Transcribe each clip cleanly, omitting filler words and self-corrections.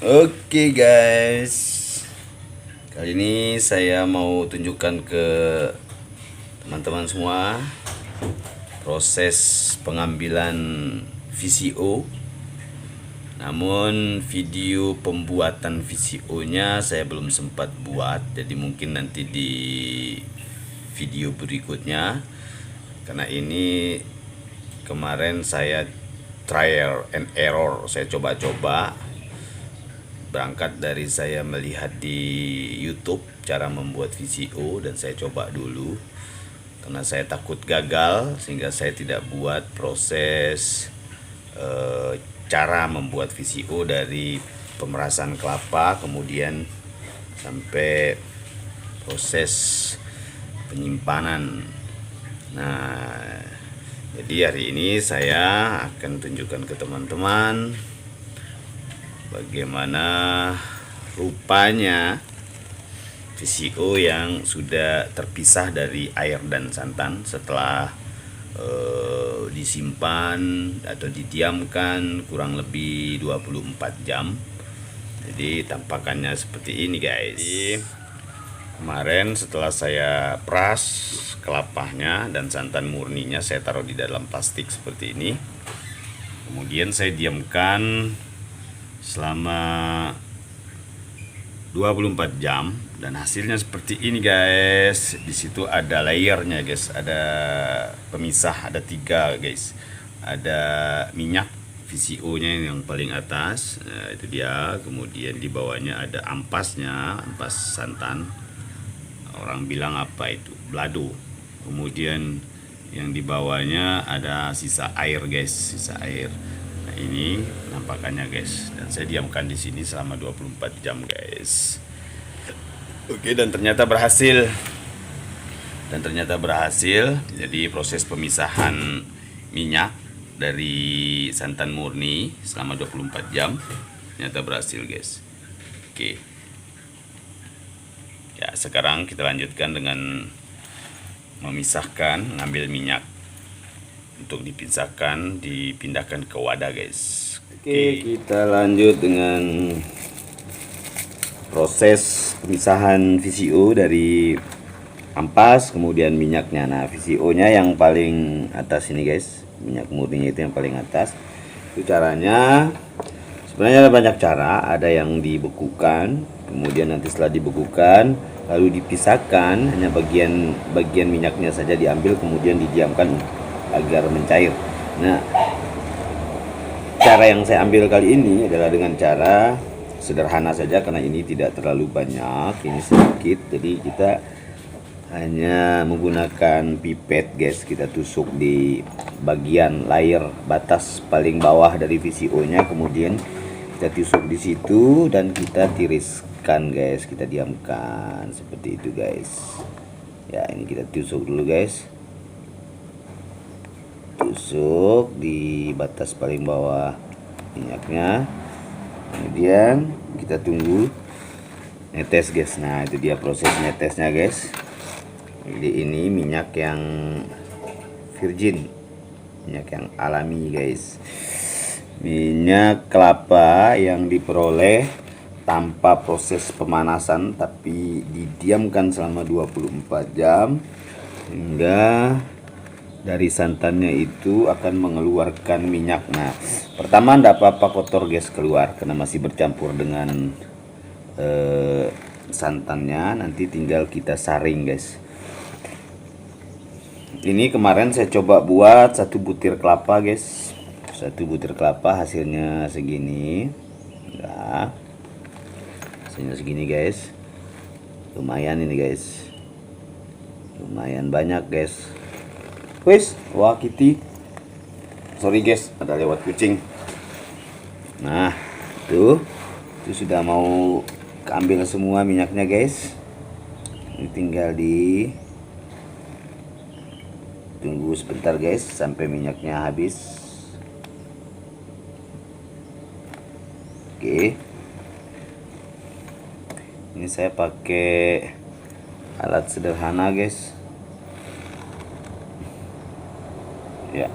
Oke guys, kali ini saya mau tunjukkan ke teman-teman semua proses pengambilan VCO. Namun video pembuatan VCO-nya saya belum sempat buat, jadi mungkin nanti di video berikutnya. Karena ini kemarin saya trial and error, saya coba-coba. Berangkat dari saya melihat di YouTube cara membuat VCO dan saya coba dulu. Karena saya takut gagal sehingga saya tidak buat proses cara membuat VCO dari pemerasan kelapa kemudian sampai proses penyimpanan. Nah, jadi hari ini saya akan tunjukkan ke teman-teman bagaimana rupanya VCO yang sudah terpisah dari air dan santan setelah disimpan atau didiamkan kurang lebih 24 jam. Jadi tampakannya seperti ini guys. Kemarin setelah saya peras kelapanya dan santan murninya, saya taruh di dalam plastik seperti ini. Kemudian saya diamkan selama 24 jam dan hasilnya seperti ini guys. Di situ ada layernya guys, ada pemisah, ada 3 guys. Ada minyak VCO-nya yang paling atas, nah, itu dia. Kemudian di bawahnya ada ampasnya, ampas santan. Orang bilang apa itu? Balado. Kemudian yang di bawahnya ada sisa air guys, sisa air. Nah, ini penampakannya guys, dan saya diamkan di sini selama 24 jam guys. Oke, dan ternyata berhasil. Jadi proses pemisahan minyak dari santan murni selama 24 jam ternyata berhasil guys. Oke. Ya, sekarang kita lanjutkan dengan memisahkan, mengambil minyak untuk dipindahkan ke wadah guys. Oke, kita lanjut dengan proses pemisahan VCO dari ampas kemudian minyaknya. Nah, VCO-nya yang paling atas ini guys, minyak murninya itu yang paling atas. Itu caranya sebenarnya ada banyak cara, ada yang dibekukan, kemudian nanti setelah dibekukan lalu dipisahkan, hanya bagian minyaknya saja diambil kemudian didiamkan agar mencair. Nah, cara yang saya ambil kali ini adalah dengan cara sederhana saja karena ini tidak terlalu banyak, ini sedikit. Jadi kita hanya menggunakan pipet guys, kita tusuk di bagian layer batas paling bawah dari VCO-nya, kemudian kita tusuk di situ dan kita tiriskan guys, kita diamkan seperti itu guys. Ya, ini kita tusuk dulu guys. Tusuk di batas paling bawah minyaknya. Kemudian kita tunggu netes guys. Nah, itu dia proses netesnya guys. Jadi ini minyak yang virgin, minyak yang alami guys, minyak kelapa yang diperoleh tanpa proses pemanasan tapi didiamkan selama 24 jam hingga dari santannya itu akan mengeluarkan minyak. Nah, pertama tidak apa-apa kotor guys keluar karena masih bercampur dengan santannya, nanti tinggal kita saring guys. Ini kemarin saya coba buat 1 butir kelapa guys, 1 butir kelapa hasilnya segini. Nah, hasilnya segini guys, lumayan ini guys, lumayan banyak guys. Wis, wah kitty, sorry guys, ada lewat kucing. Nah, itu sudah mau keambil semua minyaknya guys. Ini tinggal di tunggu sebentar guys sampai minyaknya habis. Oke, ini saya pakai alat sederhana guys. Ya,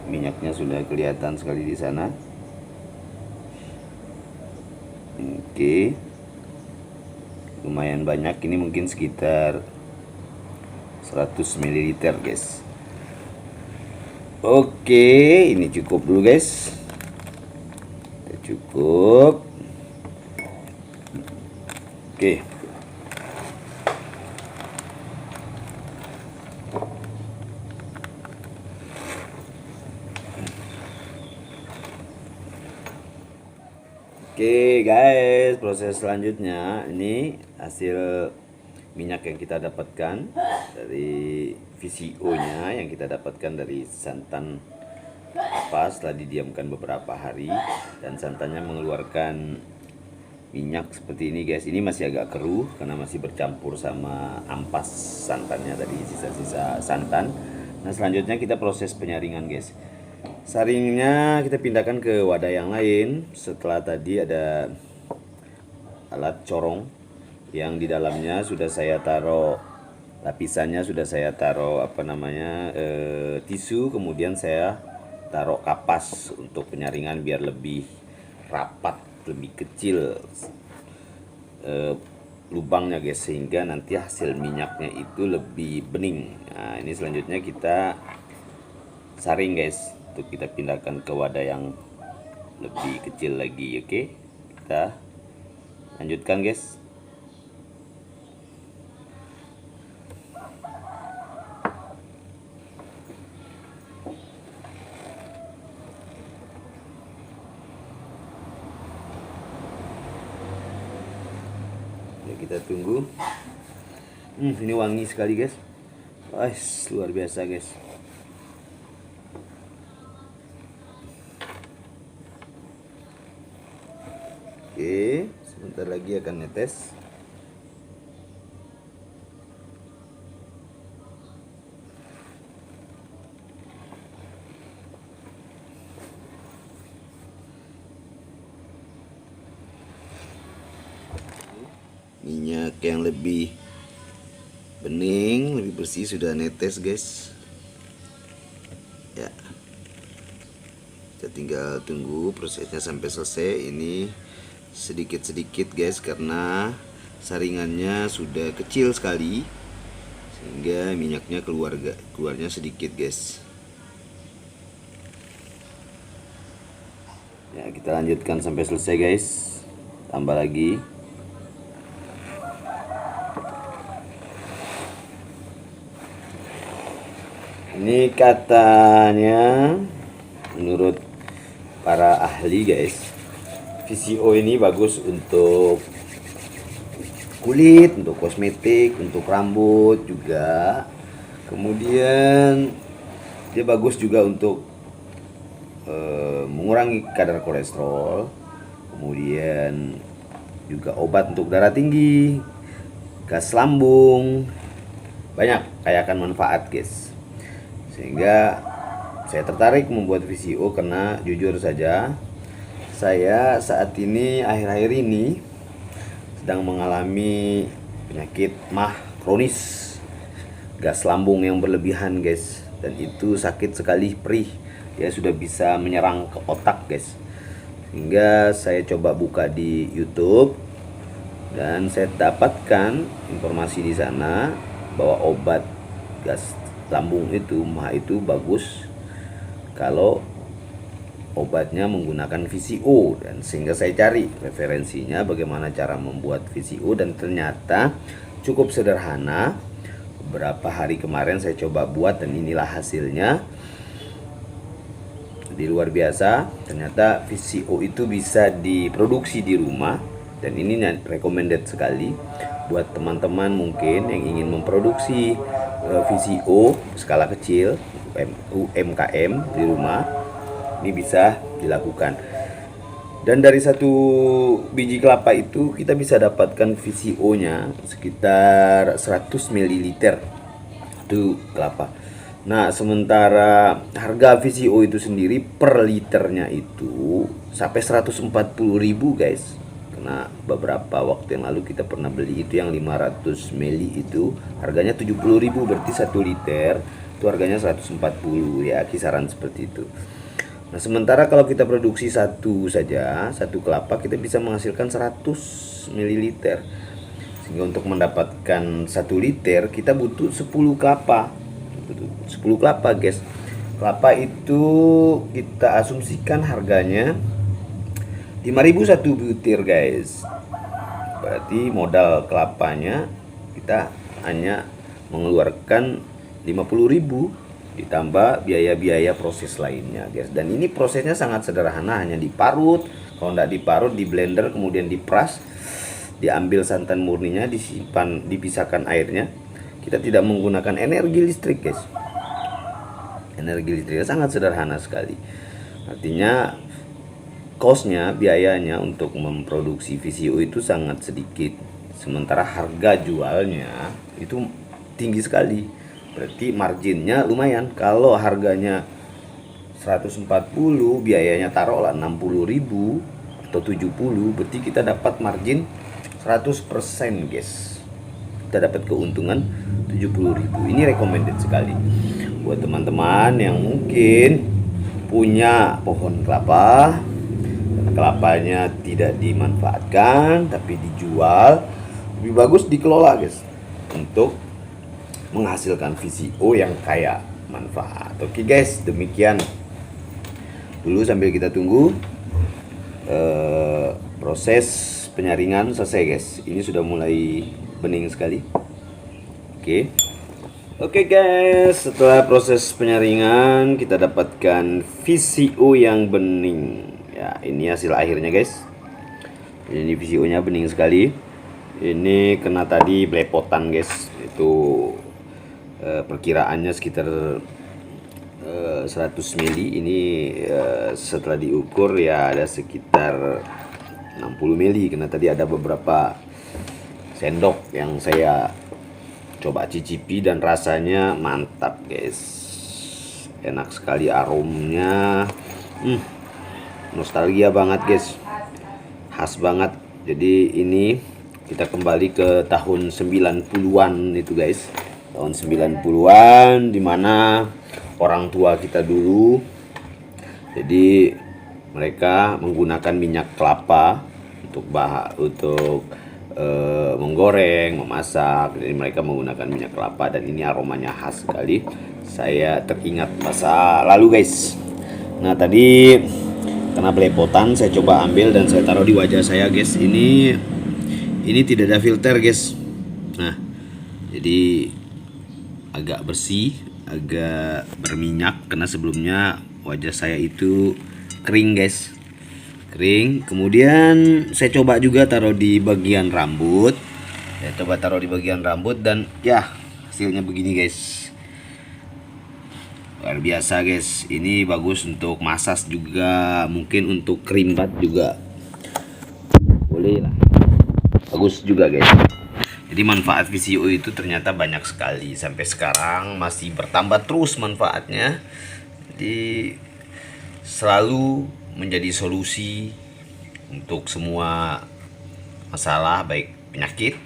minyaknya sudah kelihatan sekali di sana. Oke, lumayan banyak, ini mungkin sekitar 100 ml guys. Oke, ini cukup dulu guys. Cukup. Oke. Oke guys, proses selanjutnya ini hasil minyak yang kita dapatkan dari VCO nya yang kita dapatkan dari santan apa setelah didiamkan beberapa hari, dan santannya mengeluarkan minyak seperti ini guys. Ini masih agak keruh karena masih bercampur sama ampas santannya tadi, sisa-sisa santan. Nah selanjutnya kita proses penyaringan guys. Saringnya kita pindahkan ke wadah yang lain. Setelah tadi ada alat corong yang di dalamnya sudah saya taruh lapisannya, sudah saya taruh tisu, kemudian saya taruh kapas untuk penyaringan biar lebih rapat, lebih kecil lubangnya guys, sehingga nanti hasil minyaknya itu lebih bening. Nah ini selanjutnya kita saring guys, untuk kita pindahkan ke wadah yang lebih kecil lagi. Oke, kita lanjutkan guys. Ya, kita tunggu. Ini wangi sekali guys. Wah, luar biasa guys. Oke, sebentar lagi akan netes. Minyak yang lebih bening, lebih bersih sudah netes guys. Ya, kita tinggal tunggu prosesnya sampai selesai. Ini sedikit-sedikit guys karena saringannya sudah kecil sekali sehingga minyaknya keluarnya sedikit guys. Ya, kita lanjutkan sampai selesai guys. Tambah lagi. Ini katanya menurut para ahli guys, VCO ini bagus untuk kulit, untuk kosmetik, untuk rambut juga. Kemudian dia bagus juga untuk mengurangi kadar kolesterol. Kemudian juga obat untuk darah tinggi, gas lambung, banyak kayakan manfaat guys. Sehingga saya tertarik membuat VCO karena jujur saja saya saat ini akhir-akhir ini sedang mengalami penyakit mah kronis, gas lambung yang berlebihan guys, dan itu sakit sekali, perih, dia sudah bisa menyerang ke otak guys. Sehingga saya coba buka di YouTube dan saya dapatkan informasi di sana bahwa obat gas lambung itu mah itu bagus kalau obatnya menggunakan VCO, dan sehingga saya cari referensinya bagaimana cara membuat VCO, dan ternyata cukup sederhana. Beberapa hari kemarin saya coba buat dan inilah hasilnya. Di luar biasa, ternyata VCO itu bisa diproduksi di rumah, dan ini recommended sekali buat teman-teman mungkin yang ingin memproduksi VCO skala kecil, UMKM di rumah. Ini bisa dilakukan, dan dari satu biji kelapa itu kita bisa dapatkan VCO nya sekitar 100 ml itu kelapa. Nah sementara harga VCO itu sendiri per liternya itu sampai 140.000 guys. Karena beberapa waktu yang lalu kita pernah beli itu yang 500 ml itu harganya 70.000, berarti 1 liter itu harganya 140 ya, kisaran seperti itu. Nah, sementara kalau kita produksi satu saja, satu kelapa kita bisa menghasilkan 100 ml. Sehingga untuk mendapatkan 1 liter kita butuh 10 kelapa. 10 kelapa, guys. Kelapa itu kita asumsikan harganya 5.000 satu butir, guys. Berarti modal kelapanya kita hanya mengeluarkan 50.000 ditambah biaya-biaya proses lainnya, guys. Dan ini prosesnya sangat sederhana, hanya diparut. Kalau tidak diparut, di blender kemudian diperas, diambil santan murninya, disimpan, dipisahkan airnya. Kita tidak menggunakan energi listrik, guys. Energi listriknya sangat sederhana sekali. Artinya cost-nya, biayanya untuk memproduksi VCO itu sangat sedikit. Sementara harga jualnya itu tinggi sekali. Berarti marginnya lumayan. Kalau harganya 140, biayanya taruhlah 60.000 atau 70, berarti kita dapat margin 100%, guys. Kita dapat keuntungan 70.000. Ini recommended sekali buat teman-teman yang mungkin punya pohon kelapa, kelapanya tidak dimanfaatkan tapi dijual. Lebih bagus dikelola, guys, untuk menghasilkan VCO yang kaya manfaat. Oke, guys, demikian dulu sambil kita tunggu proses penyaringan selesai, guys. Ini sudah mulai bening sekali. Oke, guys, setelah proses penyaringan kita dapatkan VCO yang bening. Ya, ini hasil akhirnya, guys. Ini VCO nya bening sekali. Ini kena tadi belepotan, guys. Itu perkiraannya sekitar 100 mili. Ini setelah diukur ya ada sekitar 60 mili, karena tadi ada beberapa sendok yang saya coba cicipi dan rasanya mantap, guys. Enak sekali aromanya. Nostalgia banget, guys. Khas banget. Jadi ini kita kembali ke tahun 90-an itu, guys. Tahun 90-an dimana orang tua kita dulu, jadi mereka menggunakan minyak kelapa untuk menggoreng, memasak. Jadi mereka menggunakan minyak kelapa dan ini aromanya khas sekali. Saya teringat masa lalu, guys. Nah, tadi karena belepotan saya coba ambil dan saya taruh di wajah saya, guys. Ini tidak ada filter, guys. Nah, jadi agak bersih, agak berminyak karena sebelumnya wajah saya itu kering, guys. Kering. Kemudian saya coba juga taruh di bagian rambut. Saya coba taruh di bagian rambut dan ya hasilnya begini, guys. Luar biasa, guys. Ini bagus untuk masas juga, mungkin untuk krim bat juga boleh lah. Bagus juga, guys. Jadi manfaat VCO itu ternyata banyak sekali. Sampai sekarang masih bertambah terus manfaatnya. Jadi selalu menjadi solusi untuk semua masalah baik penyakit.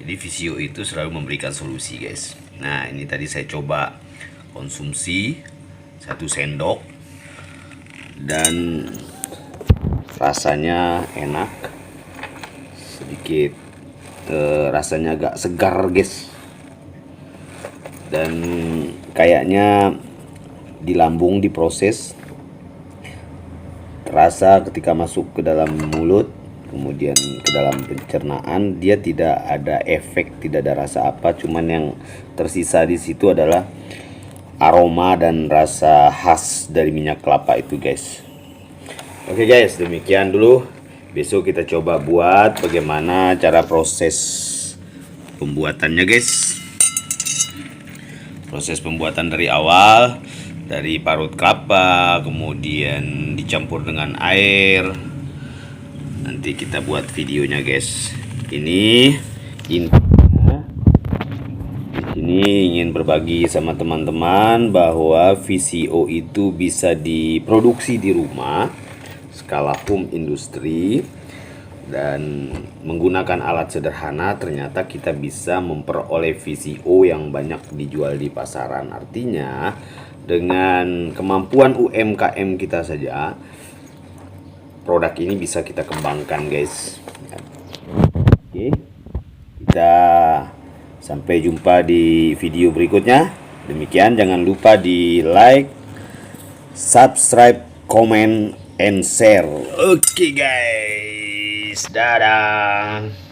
Jadi VCO itu selalu memberikan solusi, guys. Nah, ini tadi saya coba konsumsi 1 sendok dan rasanya enak, sedikit rasanya agak segar, guys, dan kayaknya di lambung diproses, terasa ketika masuk ke dalam mulut, kemudian ke dalam pencernaan dia tidak ada efek, tidak ada rasa apa, cuman yang tersisa di situ adalah aroma dan rasa khas dari minyak kelapa itu, guys. Oke, guys, demikian dulu. Besok kita coba buat bagaimana cara proses pembuatannya, guys. Proses pembuatan dari awal, dari parut kelapa, kemudian dicampur dengan air. Nanti kita buat videonya, guys. Ini intinya ini ingin berbagi sama teman-teman bahwa VCO itu bisa diproduksi di rumah, skala home industry, dan menggunakan alat sederhana ternyata kita bisa memperoleh VCO yang banyak dijual di pasaran. Artinya dengan kemampuan UMKM kita saja, produk ini bisa kita kembangkan guys. Oke, kita sampai jumpa di video berikutnya. Demikian, jangan lupa di like, subscribe, comment, and share. Oke guys, dadah.